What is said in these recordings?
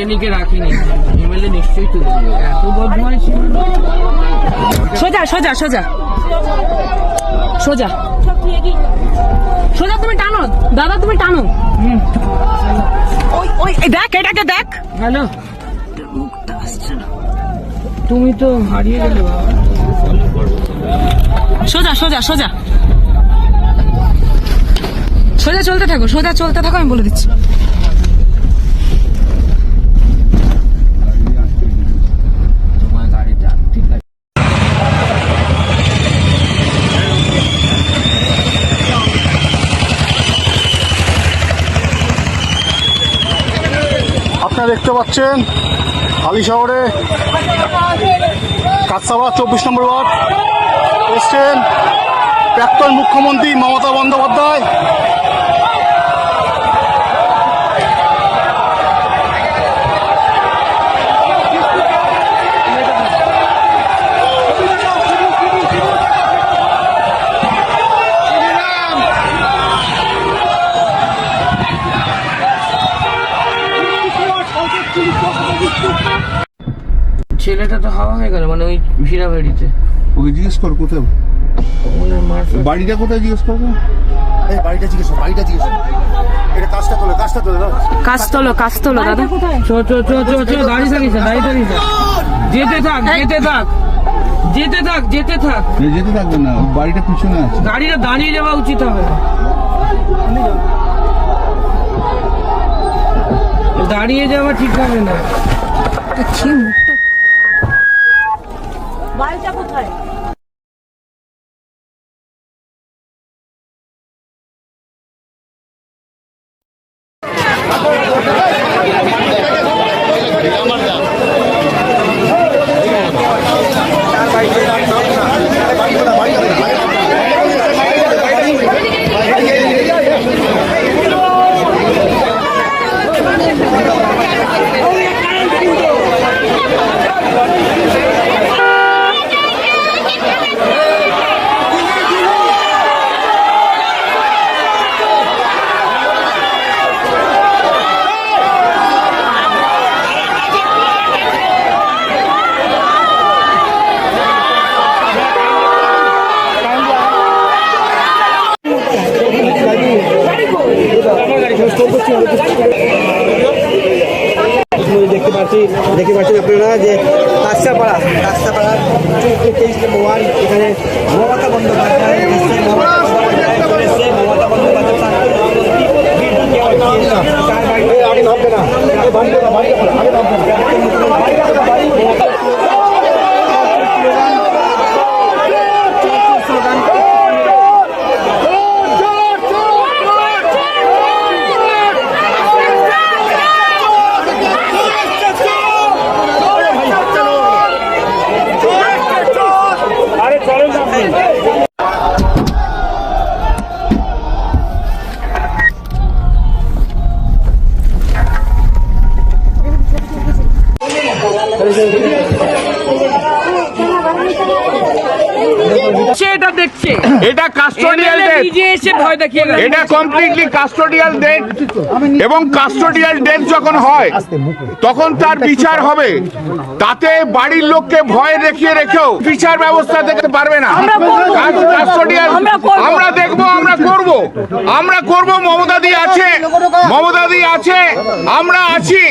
শ্রেণীকে রাখিনি, এমএলএ নিশ্চয়ই তুলে এত বদমাইশ। সোজা সোজা সোজা সোজা সোজা, তুমি টানো দাদা, তুমি টানো। ওই ওই দেখ, এটাকে দেখ। হ্যালো, তুমি তো হারিয়ে গেলে বাবা। সোজা সোজা সোজা সোজা চলতে থাকো, সোজা চলতে থাকো, আমি বলে দিচ্ছি। তোমার গাড়িটা ঠিক আছে। আপনারা দেখতে পাচ্ছেন হালি শহরে কাছাবা 24 নম্বর ওয়ার্ড এসছেন প্রাক্তন মুখ্যমন্ত্রী মমতা বন্দ্যোপাধ্যায়। ছেলেটা তো হাওয়া হয়ে গেল, মানে ওই ভিড়া বাড়িতে। ওকে জিজ্ঞেস কর কোথায় বাড়িটা, কোথায় জিজ্ঞেস করবো। বাড়িটা জিজ্ঞেস কর, বাড়িটা জিজ্ঞেস কর। এটা কাজটা তোলো, কাজটা তোলো, কাজ তোলো, কাজ তোলো দাদা। চো চো চো চো চো, দাঁড়িয়ে থাকিস না, দাঁড়িয়ে থাকিস না। যেতে থাক, যেতে থাক, যেতে থাক, যেতে থাক। যেতে থাকবে না, বাড়িটা পিছনে আছে। গাড়িটা দাঁড়িয়ে যাওয়া উচিত হবে, দাঁড়িয়ে যাওয়া ঠিক হবে না। বাড়িটা কোথায়? দেখতে পাচ্ছেন আপনারা যে কাছাপাড়া 23 নম্বর ওয়ার্ড, এখানে মমতা বন্দ্যোপাধ্যায় এটা দেখছে, এটা কাস্টোডিয়াল ডেথ, নিজে এসে ভয় দেখিয়ে গেল। এটা কমপ্লিটলি কাস্টোডিয়াল ডেথ, এবং কাস্টোডিয়াল ডেথ যখন হয় তখন তার বিচার হবে। তাতে বাড়ির লোককে ভয় দেখিয়ে রেখেও বিচার ব্যবস্থা দেখতে পারবে না। কাস্টোডিয়াল আমরা দেখবো, আমরা করব। মমতাদি আছে, মমতাদি আছে, আমরা আছি।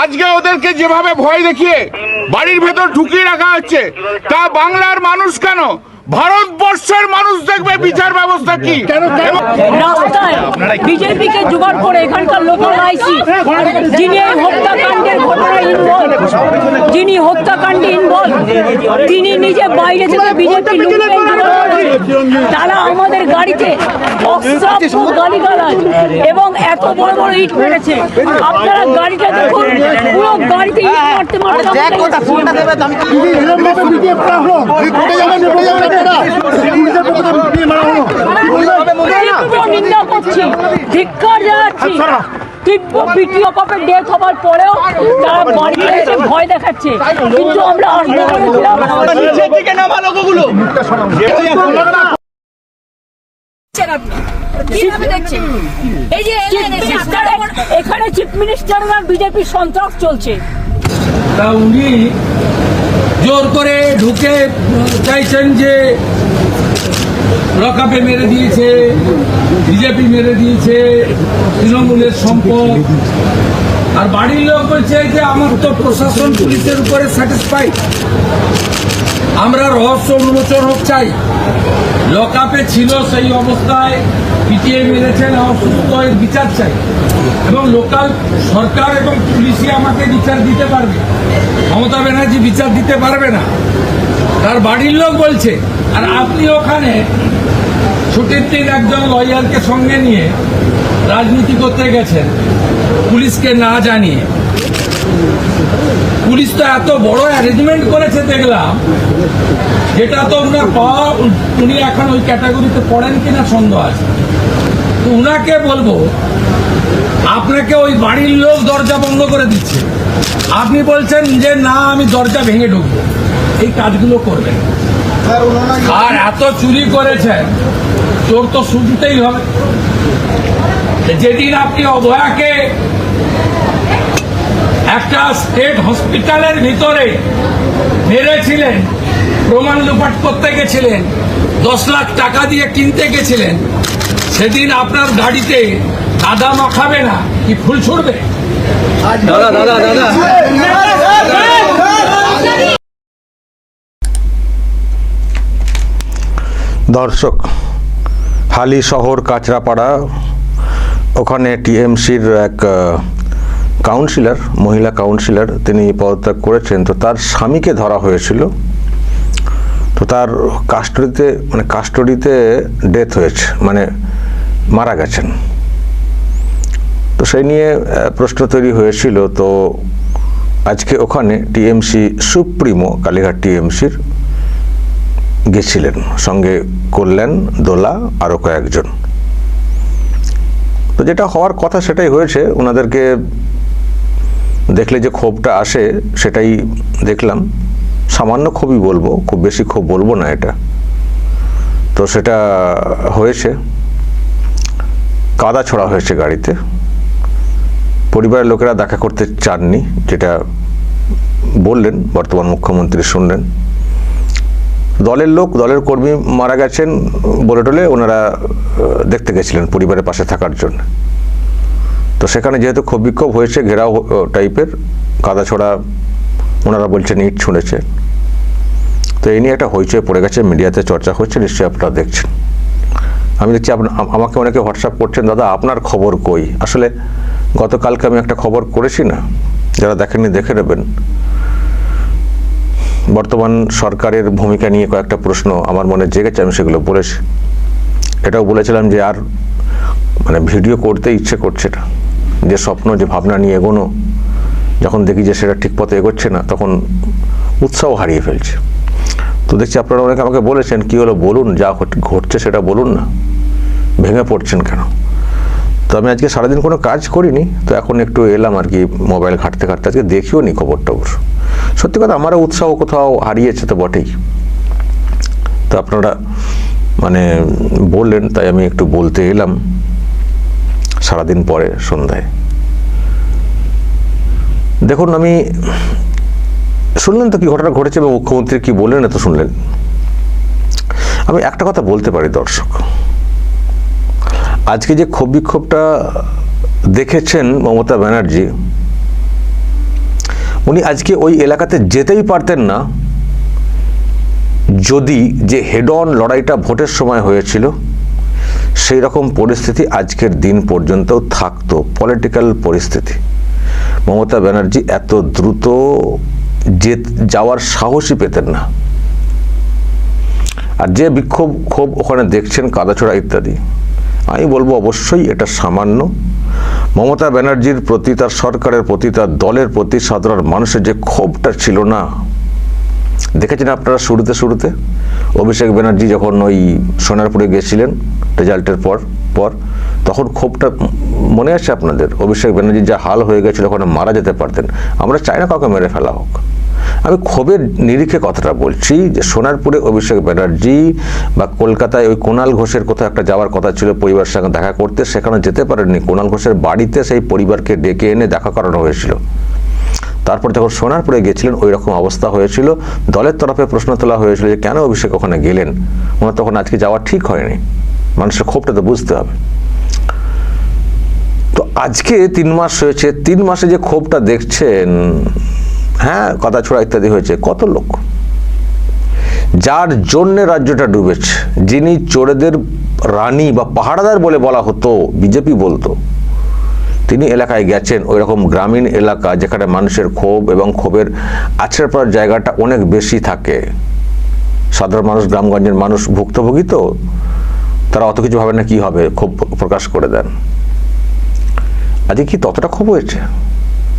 আজকে ওদেরকে যেভাবে ভয় দেখিয়ে বাড়ির ভেতর ঢুকিয়ে রাখা হচ্ছে, তা বাংলার মানুষ কেন, ভারতবর্ষের মানুষ দেখবে বিচার ব্যবস্থা কি। রাস্তায় বিজেপিকে জোগাড় করে এখানকার লোকাল আইসি, যিনি এই হত্যাকাণ্ডের ঘটনায় ইনভলভ, যিনি হত্যাকাণ্ডে ইনভলভ, তিনি নিজে বাইরে থেকে বিজেপি তারা আমাদের গাড়িতে অশ্রাব্য গালিগালাজ এবং এত বড় বড় ইট মেরেছে। আপনারা গাড়িটা দেখুন, পুরো গাড়িতে ইট মারতে মারতে নিন্দা করছি, ধিক্কার জানাচ্ছি। তীব্র ভিডিও কপে ডেথ হবার পরেও তারা বাড়িতে এসে ভয় দেখাচ্ছে, কিন্তু আমরা আসবো এখানে চিফ মিনিস্টার আর বিজেপির সন্ত্রাস চলছে। তা উনি জোর করে ঢুকে চাইছেন যে লকআপে মেরে দিয়েছে, বিজেপি মেরে দিয়েছে, তৃণমূলের সম্পদ। আর বাড়ির লোক বলছে যে আমার তো প্রশাসন পুলিশের উপরে স্যাটিসফাইড, আমরা রহস্য উন্মোচন হোক চাই। লকআপে ছিল সেই অবস্থায় পিটিয়ে মেরেছেন, অসুস্থ এর বিচার চাই এবং লোকাল সরকার এবং পুলিশই আমাকে বিচার দিতে পারবে, মমতা ব্যানার্জি বিচার দিতে পারবে না, তার বাড়ির লোক বলছে। আর আপনি ওখানে ছুটির দিন একজন লয়ারকে সঙ্গে নিয়ে রাজনীতি করতে গেছেন পুলিশকে না জানিয়ে। পুলিশ তো এত বড় অ্যারেঞ্জমেন্ট করেছে দেখলাম, যেটা তো উনার পাওয়া, উনি এখন ওই ক্যাটাগরিতে পড়েন কিনা সন্দেহ আছে। তো উনাকে বলবো, আপনাকে ওই বাড়ির লোক দরজা বন্ধ করে দিচ্ছে, আপনি বলছেন যে না আমি দরজা ভেঙে ঢুকবো, এই কাজগুলো করবেন। আর এত চুরি করেছেন, চোর তো শুনতেই হবে। যেদিন আপনি অভয়াকে একটা স্টেট হসপিটালের ভিতরে মেরেছিলেন, প্রমাণ লোপাট করতে গেছিলেন, 10 লাখ টাকা দিয়ে কিনতে গেছিলেন, সেদিন আপনার গাড়িতে কাদা মাখাবে না কি ফুল ছুড়বে? দর্শক, হালি শহর কাঁচরাপাড়া, ওখানে টিএমসির এক কাউন্সিলর, মহিলা কাউন্সিলর, তিনি পদত্যাগ করেছেন। তো তার স্বামীকে ধরা হয়েছিল, তো তার কাস্টডিতে ডেথ হয়েছে, মানে মারা গেছেন। তো সেই নিয়ে প্রশ্ন তৈরি হয়েছিল। তো আজকে ওখানে টিএমসি সুপ্রিমো, কালীঘাট টিএমসির গেছিলেন, সঙ্গে কল্যাণ, দোলা, আরও কয়েকজন। তো যেটা হওয়ার কথা সেটাই হয়েছে। ওনাদেরকে দেখলে যে ক্ষোভটা আসে সেটাই দেখলাম। সামান্য ক্ষোভই বলবো, খুব বেশি ক্ষোভ বলবো না এটা। তো সেটা হয়েছে, কাদা ছোড়া হয়েছে গাড়িতে। পরিবারের লোকেরা দেখা করতে চাননি, যেটা বললেন বর্তমান মুখ্যমন্ত্রী, শুনলেন। দলের লোক, দলের কর্মী মারা গেছেন বলে টলে ওনারা দেখতে গেছিলেন পরিবারের পাশে থাকার জন্য। তো সেখানে যেহেতু ক্ষোভ বিক্ষোভ হয়েছে, ঘেরাও টাইপের, কাদা ছোড়া, ওনারা বলছেন ইট ছুঁড়েছে। তো এই নিয়ে একটা হইচই পড়ে গেছে, মিডিয়াতে চর্চা হচ্ছে, নিশ্চয়ই আপনারা দেখছেন। আমি দেখছি আমাকে অনেকে হোয়াটসঅ্যাপ করছেন, দাদা আপনার খবর কই? আসলে গতকালকে আমি একটা খবর করেছি না, যারা দেখেননি দেখে নেবেন। বর্তমান সরকারের ভূমিকা নিয়ে কয়েকটা প্রশ্ন আমার মনে জেগেছে, আমি সেগুলো বলেছি। এটাও বলেছিলাম যে আর ভিডিও করতে ইচ্ছে করছে না, যে স্বপ্ন, যে ভাবনা নিয়ে এগোনো, যখন দেখি যে সেটা ঠিক পথে এগোচ্ছে না, তখন উৎসাহ হারিয়ে ফেলছে। তো দেখছি আপনারা অনেকে আমাকে বলেছেন, কি হলো বলুন, যা ঘটছে সেটা বলুন না, ভেঙে পড়ছেন কেন? তো আমি আজকে সারাদিন কোনো কাজ করিনি, তো এখন একটু এলাম আর কি, মোবাইল ঘাঁটতে ঘাঁটতে। আজকে দেখিও নি খবর টবর। সত্যি কথা, আমারও উৎসাহ কোথাও হারিয়েছে তো বটেই। তো আপনারা বললেন, তাই আমি একটু বলতে এলাম সারাদিন পরে সন্ধ্যায়। দেখুন, আমি শুনলেন তো কি ঘটনা ঘটেছে এবং মুখ্যমন্ত্রী কি বললেন, তো শুনলেন। আমি একটা কথা বলতে পারি দর্শক, আজকে যে ক্ষোভ বিক্ষোভটা দেখেছেন মমতা ব্যানার্জি, উনি আজকে ওই এলাকাতে যেতেই পারতেন না যদি যে হেড অন লড়াইটা ভোটের সময় হয়েছিল সেই রকম পরিস্থিতি আজকের দিন পর্যন্তও থাকতো। পলিটিক্যাল পরিস্থিতি, মমতা ব্যানার্জি এত দ্রুত যাওয়ার সাহসই পেতেন না। আর যে ক্ষোভ ওখানে দেখছেন, কাদাছোড়া ইত্যাদি, আমি বলবো অবশ্যই এটা সামান্য। মমতা ব্যানার্জির প্রতি, তার সরকারের প্রতি, তার দলের প্রতি সাধারণ মানুষের যে ক্ষোভটা ছিল না, দেখেছেন আপনারা শুরুতে অভিষেক ব্যানার্জি যখন ওই সোনারপুরে গেছিলেন রেজাল্টের পর, তখন ক্ষোভটা মনে আছে আপনাদের? অভিষেক ব্যানার্জি যা হাল হয়ে গেছিল, ওখানে মারা যেতে পারতেন। আমরা চাই না কাউকে মেরে ফেলা হোক, আমি ক্ষোভের নিরিখে কথাটা বলছি যে সোনারপুরে অভিষেক ব্যানার্জি বা কলকাতায় ওই কুণাল ঘোষের কোথাও একটা যাওয়ার কথা ছিল পরিবারের সঙ্গে দেখা করতে, সেখানে যেতে পারেননি। কুণাল ঘোষের বাড়িতে সেই পরিবারকে ডেকে এনে দেখা করানো হয়েছিল। তারপর যখন সোনারপুরে গেছিলেন ওই রকম অবস্থা হয়েছিল, দলের তরফে প্রশ্ন তোলা হয়েছিল যে কেন অভিষেক ওখানে গেলেন, ওনার তখন আজকে যাওয়া ঠিক হয়নি। মানুষের ক্ষোভটা তো বুঝতে হবে। তো আজকে 3 মাস হয়েছে, 3 মাসে যে ক্ষোভটা দেখছেন, হ্যাঁ কথা ছোড়া ইত্যাদি হয়েছে, কত লোক যার জন্যে রাজ্যটা ডুবেছে, যিনি চোরেদের রানী বা পাহারাদার বলে বলা হতো, বিজেপি বলতো, তিনি এলাকায় গেছেন। ওই রকম গ্রামীণ এলাকা যেখানে মানুষের ক্ষোভ এবং ক্ষোভের আছড়ে পড়ার জায়গাটা অনেক বেশি থাকে। সাধারণ মানুষ, গ্রামগঞ্জের মানুষ ভুক্তভোগী, তো তারা অত কিছু ভাবে না কি হবে, ক্ষোভ প্রকাশ করে দেন। আজকে কি ততটা ক্ষোভ হয়েছে?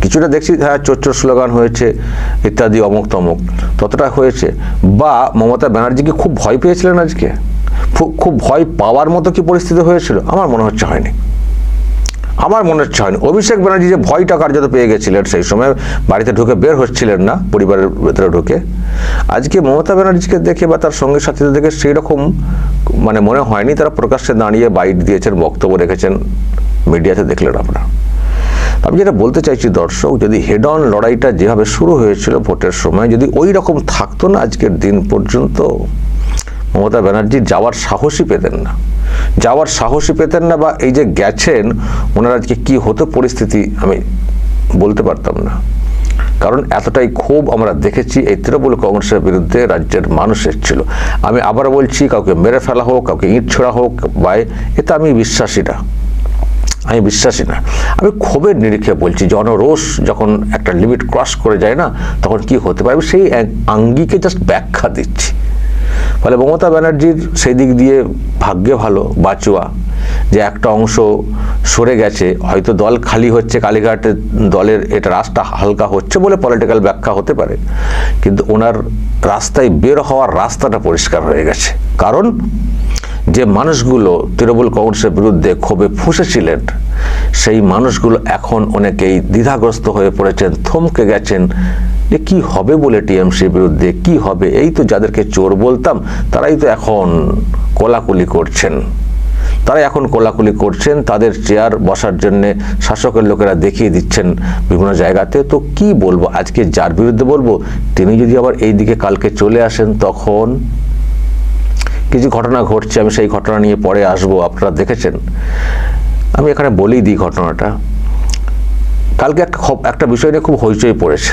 কিছুটা দেখছি হ্যাঁ চোর স্লোগান হয়েছে ইত্যাদি অমুক তমুক, ততটা হয়েছে? বা মমতা ব্যানার্জি কি খুব ভয় পেয়েছিলেন আজকে? খুব ভয় পাওয়ার মতো কি পরিস্থিতি হয়েছিল? আমার মনে হচ্ছে হয়নি। অভিষেক ব্যানার্জি যে ভয়টা কার্যত পেয়ে গেছিলেন, সেই সময় বাড়িতে ঢুকে বের হচ্ছিলেন না, পরিবারের ভেতরে ঢুকে। আজকে মমতা ব্যানার্জিকে দেখে বা তার সঙ্গী সাথীদের দেখে সেই রকম মানে মনে হয়নি। তারা প্রকাশ্যে দাঁড়িয়ে বাইট দিয়েছেন, বক্তব্য রেখেছেন, মিডিয়াতে দেখলেন আপনারা। আমি যেটা বলতে চাইছি দর্শক, যদি হেড অন লড়াইটা যেভাবে শুরু হয়েছিল ভোটের সময়, যদি ওই রকম থাকতো না আজকের দিন পর্যন্ত, মমতা ব্যানার্জি যাওয়ার সাহসই পেতেন না, বা এই যে গেছেন ওনার আজকে কি হতো পরিস্থিতি আমি বলতে পারতাম না। কারণ এতটাই ক্ষোভ আমরা দেখেছি এই তৃণমূল কংগ্রেসের বিরুদ্ধে রাজ্যের মানুষের ছিল। আমি আবার বলছি, কাউকে মেরে ফেলা হোক, কাউকে ইট ছোড়া হোক, বা এটা আমি বিশ্বাসী না। আমি ক্ষোভের নিরিখে বলছি, জনরোষ যখন একটা লিমিট ক্রস করে যায় না, তখন কি হতে পারে সেই আঙ্গিকে জাস্ট ব্যাখ্যা দিচ্ছি। ফলে মমতা ব্যানার্জির সেই দিক দিয়ে ভাগ্যে ভালো, বাঁচুয়া, যে একটা অংশ সরে গেছে। হয়তো দল খালি হচ্ছে, কালীঘাটে দলের এটা রাস্তা হালকা হচ্ছে বলে পলিটিক্যাল ব্যাখ্যা হতে পারে, কিন্তু ওনার রাস্তায় বের হওয়ার রাস্তাটা পরিষ্কার হয়ে গেছে। কারণ যে মানুষগুলো তৃণমূল কংগ্রেসের বিরুদ্ধে ক্ষোভে ফুঁসেছিলেন, সেই মানুষগুলো এখন অনেকেই দ্বিধাগ্রস্ত হয়ে পড়েছেন, থমকে গেছেন যে কি হবে বলে টিএমসির বিরুদ্ধে কি হবে। এই তো যাদেরকে চোর বলতাম তারাই তো এখন কোলাকুলি করছেন, তাদের চেয়ার বসার জন্য শাসকের লোকেরা দেখিয়ে দিচ্ছেন বিভিন্ন জায়গাতে। তো কি বলবো, আজকে যার বিরুদ্ধে বলবো তিনি যদি আবার এই দিকে কালকে চলে আসেন, তখন কিছু ঘটনা ঘটছে। আমি সেই ঘটনা নিয়ে পরে আসবো, আপনারা দেখেছেন। আমি এখানে বলেই দিই ঘটনাটা। কালকে একটা বিষয় নিয়ে খুব হইচই পড়েছে,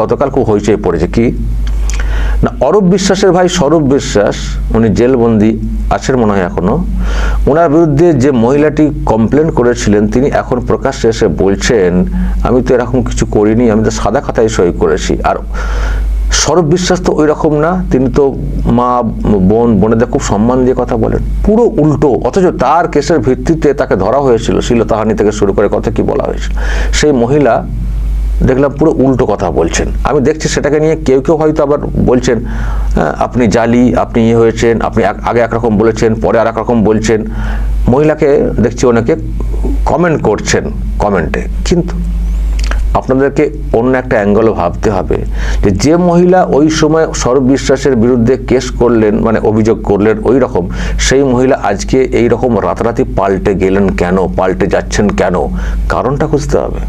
গতকাল খুব হইচই পড়েছে। কি না, অরূপ বিশ্বাসের ভাই স্বরূপ বিশ্বাস, উনি জেলবন্দি আছেন মনে হয় এখনো। ওনার বিরুদ্ধে যে মহিলাটি কমপ্লেন করেছিলেন, তিনি এখন প্রকাশ্যে এসে বলছেন আমি তো এরকম কিছু করিনি, আমি তো সাদা খাতায় সই করেছি। আর স্বরূপ বিশ্বাস তো ওই রকম না, তিনি তো মা বোনেদের খুব সম্মান দিয়ে কথা বলেন, পুরো উল্টো। অথচ তার কেসের ভিত্তিতে তাকে ধরা হয়েছিল, শ্লীলতাহানি থেকে শুরু করে কত কি বলা হয়েছিল। সেই মহিলা দেখলাম পুরো উল্টো কথা বলছেন। আমি দেখছি সেটাকে নিয়ে কেউ হয়তো আবার বলছেন আপনি জালি, আপনি ইয়ে হয়েছেন, আপনি আগে একরকম বলেছেন, পরে আর একরকম বলছেন। মহিলাকে দেখছি অনেকে কমেন্ট করছেন কমেন্টে। কিন্তু আপনাদেরকে অন্য একটা অ্যাঙ্গেলও ভাবতে হবে, যে মহিলা ওই সময় স্বরূপ বিশ্বাসের বিরুদ্ধে কেস করলেন, মানে অভিযোগ করলেন ওই রকম, সেই মহিলা আজকে এই রকম রাতারাতি পাল্টে গেলেন কেন, পাল্টে যাচ্ছেন কেন? কারণটা খুঁজতে হবে।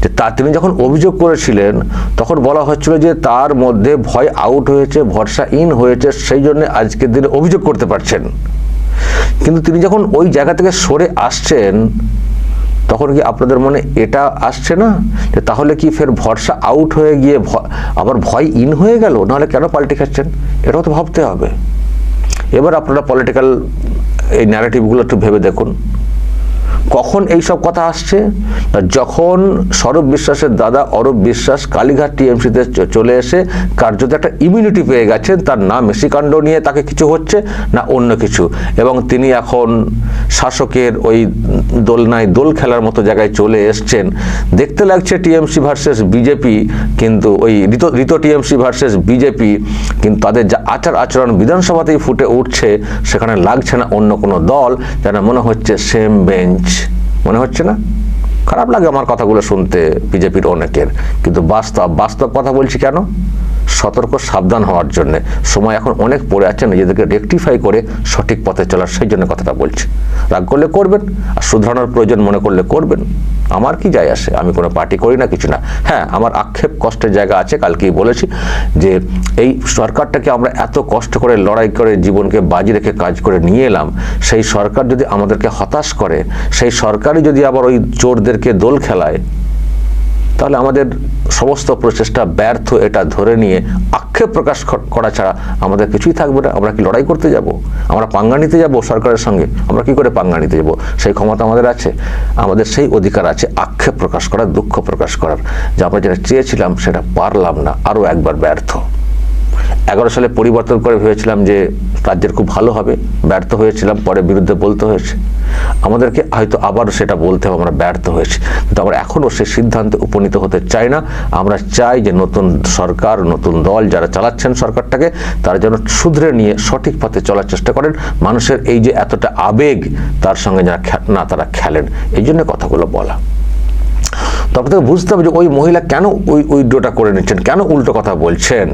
যে তিনি যখন অভিযোগ করেছিলেন তখন বলা হচ্ছিল যে তার মধ্যে ভয় আউট হয়েছে, ভরসা ইন হয়েছে, সেই জন্য আজকের দিনে অভিযোগ করতে পারছেন। কিন্তু তিনি যখন ওই জায়গা থেকে সরে আসছেন, তখন কি আপনাদের মনে এটা আসছে না যে তাহলে কি ফের ভরসা আউট হয়ে গিয়ে আবার ভয় ইন হয়ে গেল? নাহলে কেন পাল্টে খাচ্ছেন? এটাও তো ভাবতে হবে। এবার আপনারা পলিটিক্যাল এই ন্যারেটিভগুলো একটু ভেবে দেখুন, কখন এই সব কথা আসছে? যখন স্বরূপ বিশ্বাসের দাদা অরূপ বিশ্বাস কালীঘাট টিএমসিতে চলে এসে কার্যত একটা ইমিউনিটি পেয়ে গেছেন, তার না মেসিকাণ্ড নিয়ে তাকে কিছু হচ্ছে না অন্য কিছু, এবং তিনি এখন শাসকের ওই দোলনায় দোল খেলার মতো জায়গায় চলে এসছেন। দেখতে লাগছে টিএমসি ভার্সেস বিজেপি, কিন্তু ওই ঋত টিএমসি ভার্সেস বিজেপি, কিন্তু তাদের যা আচরণ বিধানসভাতেই ফুটে উঠছে, সেখানে লাগছে না অন্য কোনো দল, যেন মনে হচ্ছে সেম বেঞ্চ, মনে হচ্ছে না? খারাপ লাগে আমার কথাগুলো শুনতে বিজেপির অনেকের, কিন্তু বাস্তব কথা বলছি কেন? সতর্ক সাবধান হওয়ার জন্য। সময় এখন অনেক পড়ে আছে নিজেদেরকে রেকটিফাই করে সঠিক পথে চলার, সেই জন্য কথাটা বলছি। রাগ করলে করবেন, আর শুধরানোর প্রয়োজন মনে করলে করবেন, আমার কি যায় আসে? আমি কোনো পার্টি করি না, কিছু না। হ্যাঁ, আমার আক্ষেপ কষ্টের জায়গা আছে, কালকেই বলেছি যে এই সরকারটাকে আমরা এত কষ্ট করে লড়াই করে জীবনকে বাজি রেখে কাজ করে নিয়ে এলাম, সেই সরকার যদি আমাদেরকে হতাশ করে, সেই সরকারই যদি আবার ওই চোরদেরকে দোল খেলায়, তাহলে আমাদের সমস্ত প্রচেষ্টা ব্যর্থ, এটা ধরে নিয়ে আক্ষেপ প্রকাশ করা ছাড়া আমাদের কিছুই থাকবে না। আমরা কি লড়াই করতে যাব? আমরা পাঙ্গা নিতে যাব সরকারের সঙ্গে? আমরা কি করে পাঙ্গা নিতে যাব? সেই ক্ষমতা আমাদের আছে, আমাদের সেই অধিকার আছে আক্ষেপ প্রকাশ করার, দুঃখ প্রকাশ করার, যে আমরা যেটা চেয়েছিলাম সেটা পারলাম না, আরও একবার ব্যর্থ। 11 সালে পরিবর্তন করে ভেবেছিলাম যে রাজ্যের খুব ভালো হবে, ব্যর্থ হয়েছিলাম, পরে বিরুদ্ধে বলতে হয়েছে। আমাদেরকে হয়তো আবারও সেটা বলতে হবে, আমরা ব্যর্থ হয়েছি, কিন্তু আমরা এখনও সেই সিদ্ধান্তে উপনীত হতে চাই না। আমরা চাই যে নতুন সরকার, নতুন দল যারা চালাচ্ছেন সরকারটাকে, তারা যেন শুধরে নিয়ে সঠিক পথে চলার চেষ্টা করেন। মানুষের এই যে এতটা আবেগ, তার সঙ্গে যারা না তারা খেলেন, এই জন্য কথাগুলো বলা। তবে থেকে বুঝতে হবে যে ওই মহিলা কেন ওই উইথড্রটা করে নিচ্ছেন, কেন উল্টো কথা বলছেন।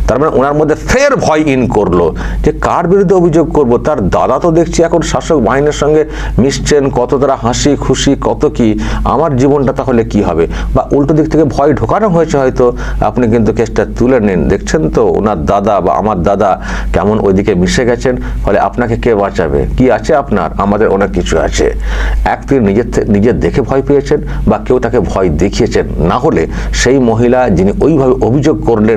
তার মানে ওনার মধ্যে ফের ভয় ইন করলো যে কার বিরুদ্ধে অভিযোগ করব। তার দাদা তো দেখছি এখন শাসক বাহিনীর সঙ্গে মিশছেন, কত তারা হাসি খুশি, কত কি, আমার জীবনটা তাহলে কি হবে? বা উল্টো দিক থেকে ভয় ঢোকানো হয়েছে হয়তো, আপনি কিন্তু কেসটা তুলে নিন। দেখছেন তো ওনার দাদা বা আমার দাদা কেমন ওইদিকে মিশে গেছেন, ফলে আপনাকে কে বাঁচাবে? কি আছে আপনার? আমাদের অনেক কিছু আছে। এক তিনি নিজের দেখে ভয় পেয়েছেন বা কেউ তাকে ভয় দেখিয়েছেন, না হলে সেই মহিলা যিনি ওইভাবে অভিযোগ করলেন